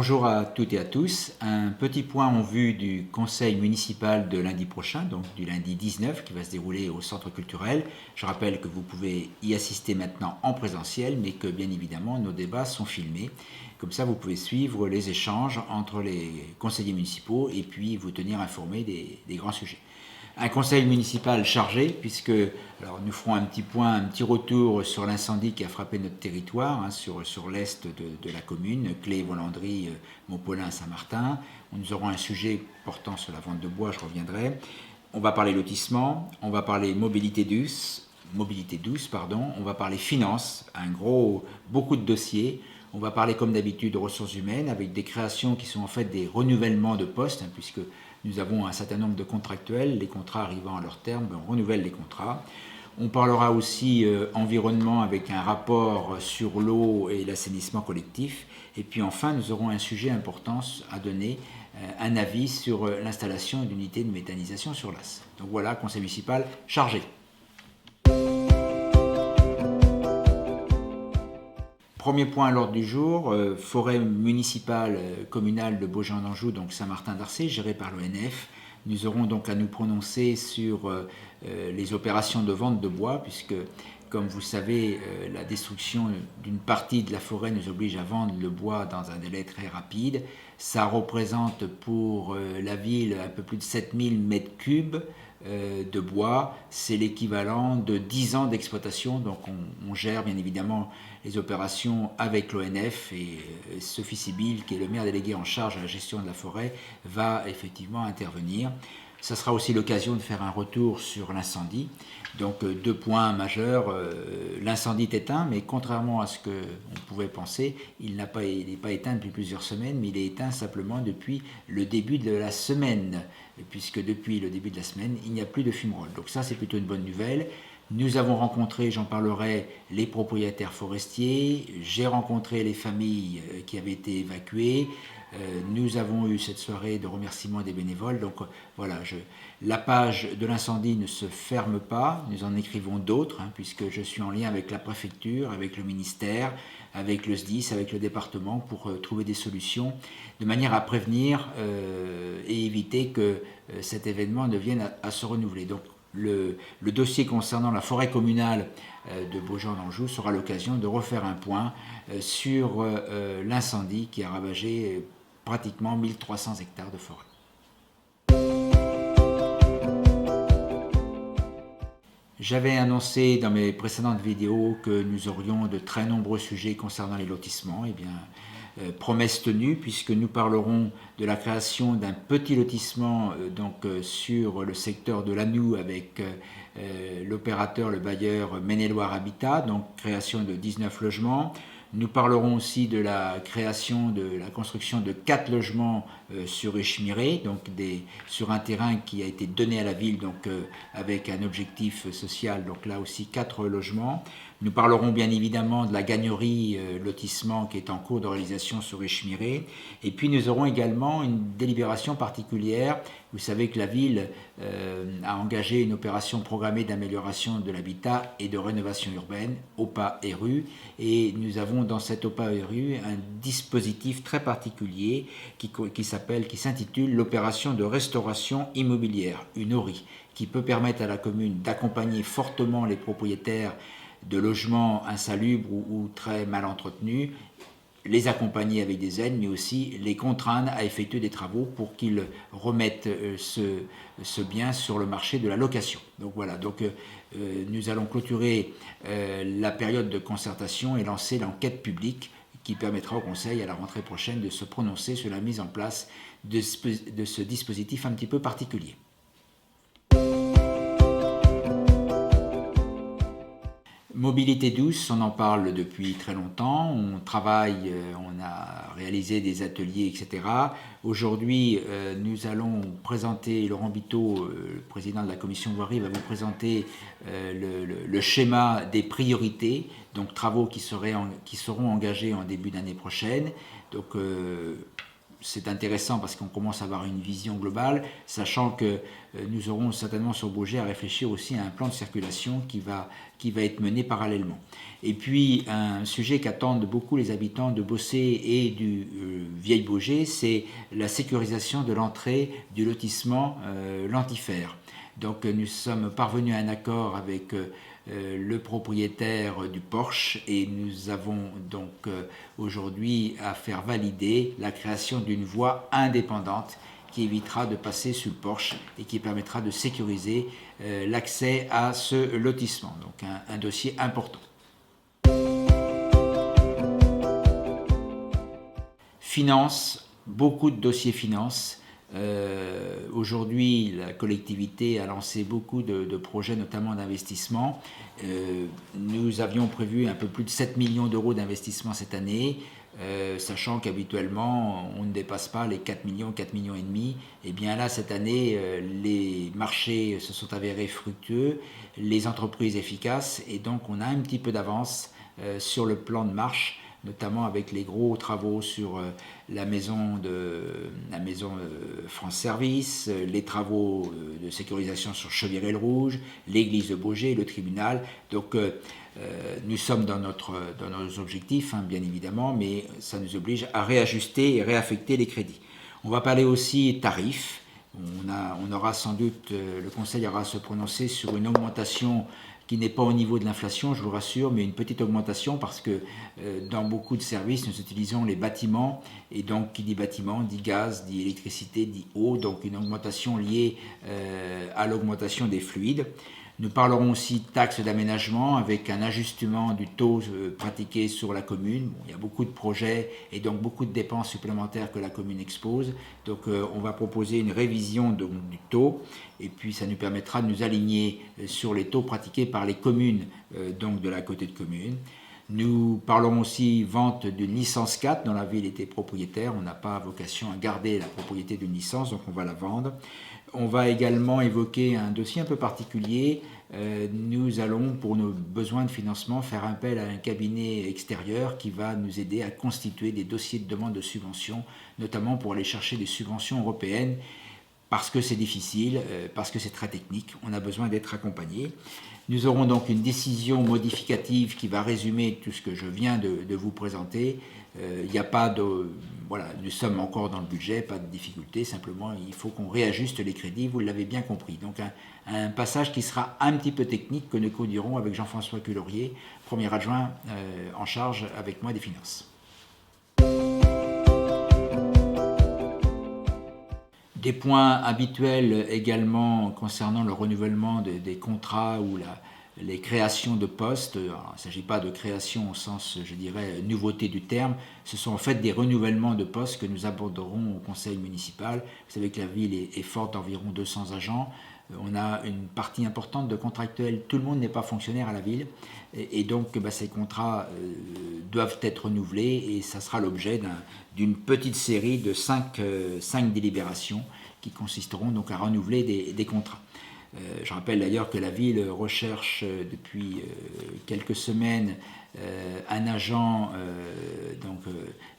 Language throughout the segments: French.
Bonjour à toutes et à tous. Un petit point en vue du conseil municipal de lundi prochain, donc du lundi 19, qui va se dérouler au centre culturel. Je rappelle que vous pouvez y assister maintenant en présentiel, mais que bien évidemment nos débats sont filmés. Comme ça, vous pouvez suivre les échanges entre les conseillers municipaux et puis vous tenir informés des grands sujets. Un conseil municipal chargé, puisque alors, nous ferons un petit retour sur l'incendie qui a frappé notre territoire, sur l'est de la commune, Clé, Volandry, Montpolin, Saint-Martin. Nous aurons un sujet portant sur la vente de bois, je reviendrai. On va parler lotissement, on va parler mobilité douce, on va parler finances, beaucoup de dossiers. On va parler comme d'habitude de ressources humaines avec des créations qui sont en fait des renouvellements de postes, puisque nous avons un certain nombre de contractuels, les contrats arrivant à leur terme, on renouvelle les contrats. On parlera aussi environnement avec un rapport sur l'eau et l'assainissement collectif. Et puis enfin, nous aurons un sujet important à donner, un avis sur l'installation d'unités de méthanisation sur l'As. Donc voilà, conseil municipal chargé. Premier point à l'ordre du jour, forêt municipale communale de Beaugency-en-Anjou, donc Saint-Martin-d'Arcé, gérée par l'ONF. Nous aurons donc à nous prononcer sur les opérations de vente de bois, puisque, comme vous savez, la destruction d'une partie de la forêt nous oblige à vendre le bois dans un délai très rapide. Ça représente pour la ville un peu plus de 7000 mètres cubes de bois. C'est l'équivalent de 10 ans d'exploitation. Donc on gère bien évidemment les opérations avec l'ONF et Sophie Sibyl, qui est le maire délégué en charge de la gestion de la forêt, va effectivement intervenir. Ça sera aussi l'occasion de faire un retour sur l'incendie. Donc deux points majeurs, l'incendie est éteint, mais contrairement à ce qu'on pouvait penser, il n'est pas éteint depuis plusieurs semaines, mais il est éteint simplement depuis le début de la semaine, puisque depuis le début de la semaine, il n'y a plus de fumerolles. Donc ça, c'est plutôt une bonne nouvelle. Nous avons rencontré, j'en parlerai, les propriétaires forestiers, j'ai rencontré les familles qui avaient été évacuées, nous avons eu cette soirée de remerciement des bénévoles. Donc voilà, la page de l'incendie ne se ferme pas, nous en écrivons d'autres, puisque je suis en lien avec la préfecture, avec le ministère, avec le SDIS, avec le département, pour trouver des solutions de manière à prévenir et éviter que cet événement ne vienne à se renouveler. Donc le dossier concernant la forêt communale de Beaugency-en-Anjou sera l'occasion de refaire un point sur l'incendie qui a ravagé pratiquement 1300 hectares de forêt. J'avais annoncé dans mes précédentes vidéos que nous aurions de très nombreux sujets concernant les lotissements. Eh bien, promesse tenue, puisque nous parlerons de la création d'un petit lotissement sur le secteur de l'Anou avec l'opérateur, le bailleur Maine-et-Loire Habitat, donc création de 19 logements. Nous parlerons aussi de la construction de 4 logements sur Échemiré, donc sur un terrain qui a été donné à la ville avec un objectif social, donc là aussi 4 logements. Nous parlerons bien évidemment de la gagnerie lotissement qui est en cours de réalisation sur Échemiré. Et puis nous aurons également une délibération particulière. Vous savez que la ville a engagé une opération programmée d'amélioration de l'habitat et de rénovation urbaine, OPA RU. Et nous avons dans cette OPA RU un dispositif très particulier qui s'intitule l'opération de restauration immobilière, une ORI, qui peut permettre à la commune d'accompagner fortement les propriétaires de logements insalubres ou très mal entretenus, les accompagner avec des aides, mais aussi les contraindre à effectuer des travaux pour qu'ils remettent ce bien sur le marché de la location. Donc voilà, nous allons clôturer la période de concertation et lancer l'enquête publique qui permettra au Conseil à la rentrée prochaine de se prononcer sur la mise en place de ce dispositif un petit peu particulier. Mobilité douce, on en parle depuis très longtemps, on travaille, on a réalisé des ateliers, etc. Aujourd'hui, nous allons présenter, Laurent Biteau, le président de la commission voirie, va vous présenter le schéma des priorités, donc travaux qui seront engagés en début d'année prochaine. Donc c'est intéressant parce qu'on commence à avoir une vision globale, sachant que nous aurons certainement sur Baugé à réfléchir aussi à un plan de circulation qui va être mené parallèlement. Et puis un sujet qu'attendent beaucoup les habitants de Bossé et du Vieil Baugé, c'est la sécurisation de l'entrée du lotissement Lentifère. Donc nous sommes parvenus à un accord avec le propriétaire du Porche et nous avons donc aujourd'hui à faire valider la création d'une voie indépendante qui évitera de passer sur le Porche et qui permettra de sécuriser l'accès à ce lotissement. Donc un dossier important. Finance, beaucoup de dossiers finances. Aujourd'hui, la collectivité a lancé beaucoup de projets, notamment d'investissement. Nous avions prévu un peu plus de 7 millions d'euros d'investissement cette année, sachant qu'habituellement, on ne dépasse pas les 4 millions, 4 millions et demi. Et bien là, cette année, les marchés se sont avérés fructueux, les entreprises efficaces, et donc on a un petit peu d'avance sur le plan de marche, notamment avec les gros travaux sur la maison France Service, les travaux de sécurisation sur Chauvirey-le-Rouge, l'église de Baugé, le tribunal. Donc nous sommes dans nos objectifs, bien évidemment, mais ça nous oblige à réajuster et réaffecter les crédits. On va parler aussi tarifs. On aura sans doute, le Conseil aura à se prononcer sur une augmentation qui n'est pas au niveau de l'inflation, je vous rassure, mais une petite augmentation parce que dans beaucoup de services, nous utilisons les bâtiments, et donc qui dit bâtiment, dit gaz, dit électricité, dit eau, donc une augmentation liée à l'augmentation des fluides. Nous parlerons aussi de taxes d'aménagement avec un ajustement du taux pratiqué sur la commune. Bon, il y a beaucoup de projets et donc beaucoup de dépenses supplémentaires que la commune expose. Donc on va proposer une révision du taux et puis ça nous permettra de nous aligner sur les taux pratiqués par les communes donc de la côté de commune. Nous parlons aussi vente d'une licence 4 dont la ville était propriétaire. On n'a pas vocation à garder la propriété d'une licence, donc on va la vendre. On va également évoquer un dossier un peu particulier. Nous allons, pour nos besoins de financement, faire appel à un cabinet extérieur qui va nous aider à constituer des dossiers de demande de subvention, notamment pour aller chercher des subventions européennes, parce que c'est difficile, parce que c'est très technique. On a besoin d'être accompagné. Nous aurons donc une décision modificative qui va résumer tout ce que je viens de vous présenter. Il n'y a pas de... Voilà, nous sommes encore dans le budget, pas de difficulté, simplement il faut qu'on réajuste les crédits, vous l'avez bien compris. Donc un passage qui sera un petit peu technique que nous conduirons avec Jean-François Cullorier, premier adjoint en charge avec moi des finances. Des points habituels également concernant le renouvellement des contrats ou les créations de postes. Alors, il ne s'agit pas de création au sens, je dirais, nouveauté du terme. Ce sont en fait des renouvellements de postes que nous aborderons au conseil municipal. Vous savez que la ville est forte d'environ 200 agents. On a une partie importante de contractuels. Tout le monde n'est pas fonctionnaire à la ville. Et donc, ces contrats doivent être renouvelés et ça sera l'objet d'une petite série de 5 délibérations qui consisteront donc à renouveler des contrats. Je rappelle d'ailleurs que la ville recherche depuis quelques semaines un agent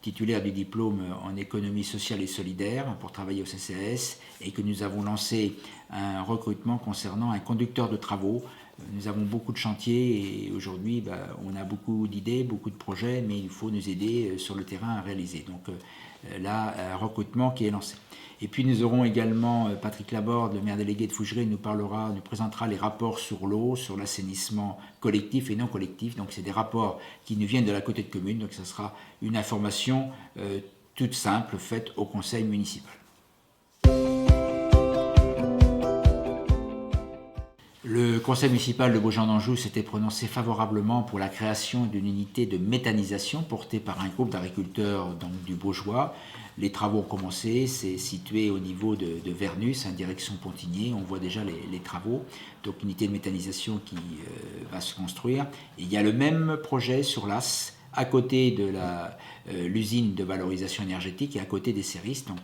titulaire du diplôme en économie sociale et solidaire pour travailler au CCAS et que nous avons lancé un recrutement concernant un conducteur de travaux. Nous avons beaucoup de chantiers et aujourd'hui on a beaucoup d'idées, beaucoup de projets, mais il faut nous aider sur le terrain à réaliser. Donc là, un recrutement qui est lancé. Et puis nous aurons également Patrick Laborde, le maire délégué de Fougeray, nous présentera les rapports sur l'eau, sur l'assainissement collectif et non collectif. Donc c'est des rapports qui nous viennent de la côté de commune, donc ça sera une information toute simple faite au conseil municipal. Le conseil municipal de Baugé-en-Anjou s'était prononcé favorablement pour la création d'une unité de méthanisation portée par un groupe d'agriculteurs du Baugeois. Les travaux ont commencé, c'est situé au niveau de Vernus, en direction Pontigny. On voit déjà les travaux, donc une unité de méthanisation qui va se construire. Et il y a le même projet sur l'As, à côté de l'usine de valorisation énergétique et à côté des services. Donc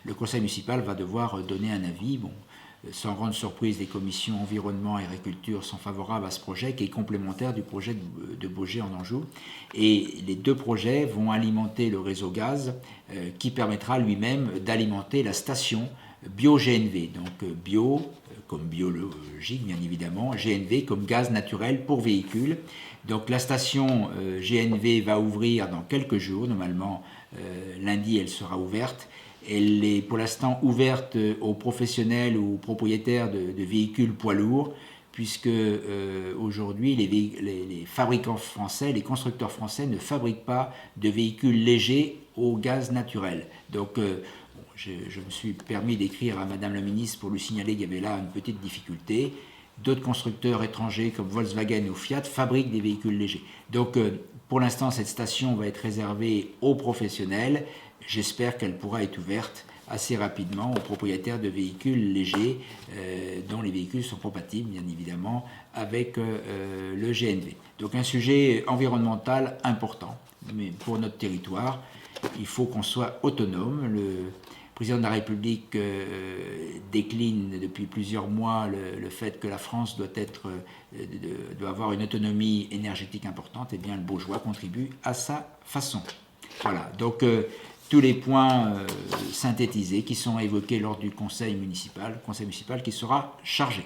le conseil municipal va devoir donner un avis. Bon, sans grande surprise, les commissions environnement et agriculture sont favorables à ce projet qui est complémentaire du projet de Baugé en Anjou. Et les deux projets vont alimenter le réseau gaz qui permettra lui-même d'alimenter la station bio-GNV. Donc bio comme biologique bien évidemment, GNV comme gaz naturel pour véhicules. Donc la station GNV va ouvrir dans quelques jours, normalement lundi elle sera ouverte. Elle est pour l'instant ouverte aux professionnels ou aux propriétaires de véhicules poids lourds, puisque aujourd'hui les fabricants français, les constructeurs français ne fabriquent pas de véhicules légers au gaz naturel. Donc je me suis permis d'écrire à Madame la Ministre pour lui signaler qu'il y avait là une petite difficulté. D'autres constructeurs étrangers comme Volkswagen ou Fiat fabriquent des véhicules légers. Donc pour l'instant cette station va être réservée aux professionnels. J'espère qu'elle pourra être ouverte assez rapidement aux propriétaires de véhicules légers dont les véhicules sont compatibles bien évidemment avec le GNV. Donc un sujet environnemental important, mais pour notre territoire, il faut qu'on soit autonome. Le président de la République décline depuis plusieurs mois le fait que la France doit avoir une autonomie énergétique importante. Et bien le Baugeois contribue à sa façon. Voilà, donc tous les points synthétisés qui sont évoqués lors du conseil municipal qui sera chargé.